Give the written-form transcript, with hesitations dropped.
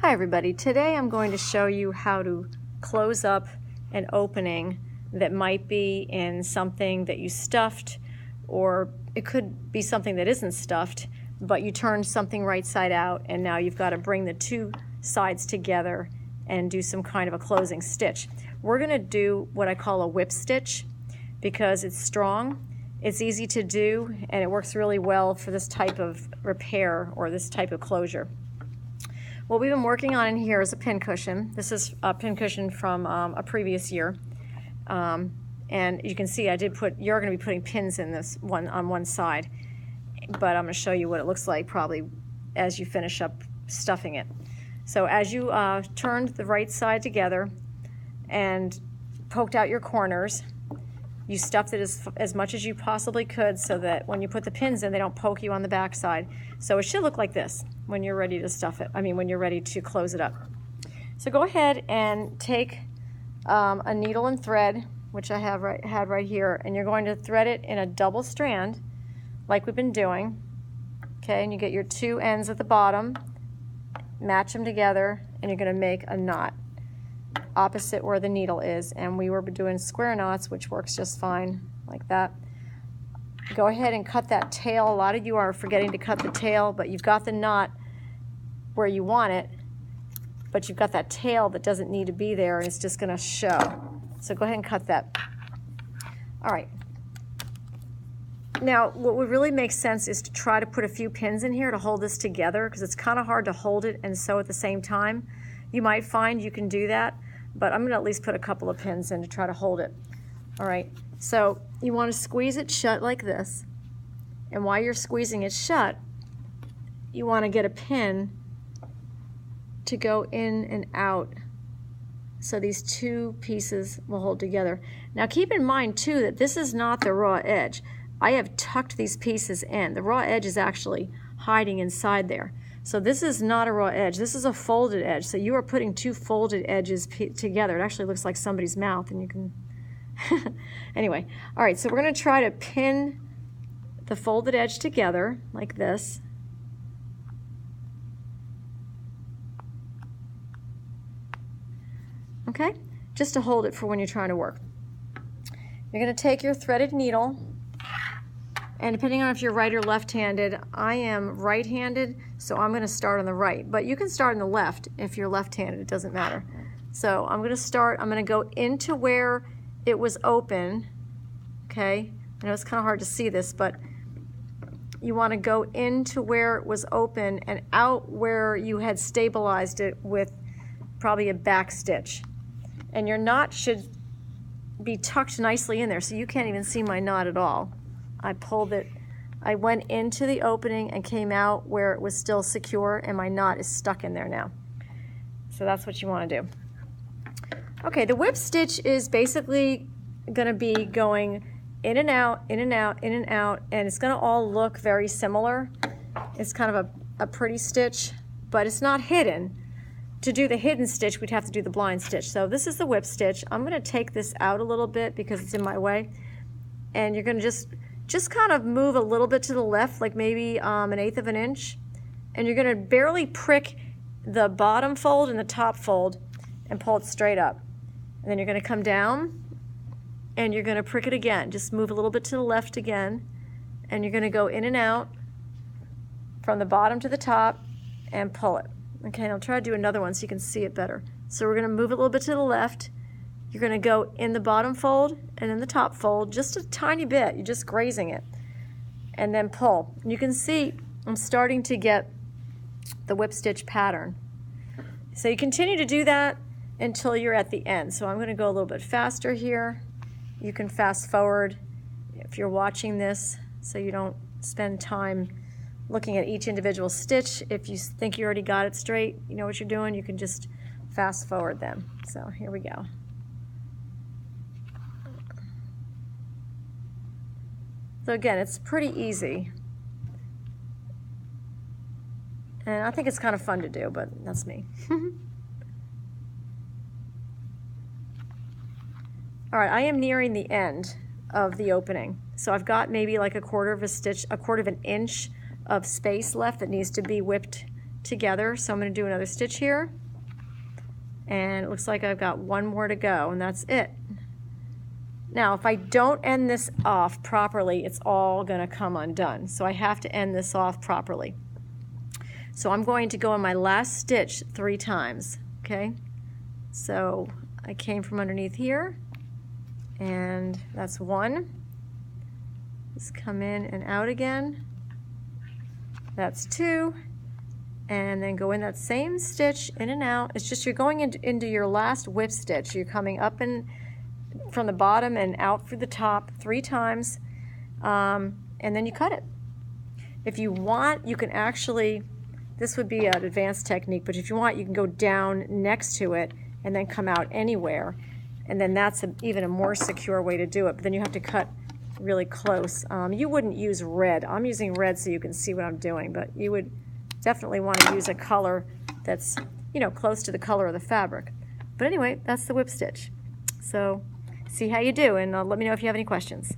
Hi everybody, today I'm going to show you how to close up an opening that might be in something that you stuffed, or it could be something that isn't stuffed, but you turned something right side out and now you've got to bring the two sides together and do some kind of a closing stitch. We're going to do what I call a whip stitch because it's strong, it's easy to do, and it works really well for this type of repair or this type of closure. What we've been working on in here is a pincushion. This is a pincushion from a previous year. And you can see you're going to be putting pins in this one on one side, but I'm going to show you what it looks like probably as you finish up stuffing it. So as you turned the right side together and poked out your corners, you stuffed it as much as you possibly could so that when you put the pins in, they don't poke you on the back side. So it should look like this when you're ready to stuff it. When you're ready to close it up. So go ahead and take a needle and thread, which I had right here, and you're going to thread it in a double strand like we've been doing. Okay, and you get your two ends at the bottom, match them together, and you're going to make a knot opposite where the needle is. And we were doing square knots, which works just fine like that. Go ahead and cut that tail. A lot of you are forgetting to cut the tail, but you've got the knot where you want it, but you've got that tail that doesn't need to be there and it's just going to show. So go ahead and cut that. All right. Now, what would really make sense is to try to put a few pins in here to hold this together because it's kind of hard to hold it and sew at the same time. You might find you can do that, but I'm going to at least put a couple of pins in to try to hold it. All right, so you want to squeeze it shut like this, and while you're squeezing it shut, you want to get a pin to go in and out so these two pieces will hold together. Now keep in mind too that this is not the raw edge. I have tucked these pieces in. The raw edge is actually hiding inside there. So this is not a raw edge, this is a folded edge. So you are putting two folded edges together. It actually looks like somebody's mouth, and you can anyway, all right, so we're going to try to pin the folded edge together like this. Okay, just to hold it for when you're trying to work. You're going to take your threaded needle, and depending on if you're right or left-handed, I am right-handed, so I'm going to start on the right. But you can start on the left if you're left-handed, it doesn't matter. So I'm going to go into where it was open, okay? I know it's kind of hard to see this, but you want to go into where it was open and out where you had stabilized it with probably a back stitch. And your knot should be tucked nicely in there, so you can't even see my knot at all. I pulled it, I went into the opening and came out where it was still secure, and my knot is stuck in there now. So that's what you want to do. Okay, the whip stitch is basically going to be going in and out, in and out, in and out, and it's going to all look very similar. It's kind of a pretty stitch, but it's not hidden. To do the hidden stitch, we'd have to do the blind stitch. So this is the whip stitch. I'm going to take this out a little bit because it's in my way, and you're going to just kind of move a little bit to the left, like maybe 1/8 of an inch, and you're going to barely prick the bottom fold and the top fold and pull it straight up. And then you're going to come down and you're going to prick it again. Just move a little bit to the left again, and you're going to go in and out from the bottom to the top and pull it. Okay, and I'll try to do another one so you can see it better. So we're going to move it a little bit to the left. You're going to go in the bottom fold and in the top fold, just a tiny bit. You're just grazing it. And then pull. And you can see I'm starting to get the whip stitch pattern. So you continue to do that until you're at the end. So I'm going to go a little bit faster here. You can fast forward if you're watching this so you don't spend time looking at each individual stitch. If you think you already got it straight, you know what you're doing, you can just fast forward them. So here we go. So again, it's pretty easy. And I think it's kind of fun to do, but that's me. All right, I am nearing the end of the opening. So I've got maybe like a quarter of an inch of space left that needs to be whipped together. So I'm going to do another stitch here, and it looks like I've got one more to go, and that's it. Now if I don't end this off properly, it's all going to come undone. So I have to end this off properly. So I'm going to go in my last stitch 3 times, okay? So I came from underneath here, and that's 1. Just come in and out again. That's 2. And then go in that same stitch, in and out. It's just you're going into your last whip stitch. You're coming up and from the bottom and out through the top 3 times, and then you cut it. If you want, you can actually, this would be an advanced technique, but if you want, you can go down next to it and then come out anywhere, and then that's even a more secure way to do it, but then you have to cut really close. You wouldn't use red. I'm using red so you can see what I'm doing, but you would definitely want to use a color that's, you know, close to the color of the fabric. But anyway, that's the whip stitch. So see how you do, and let me know if you have any questions.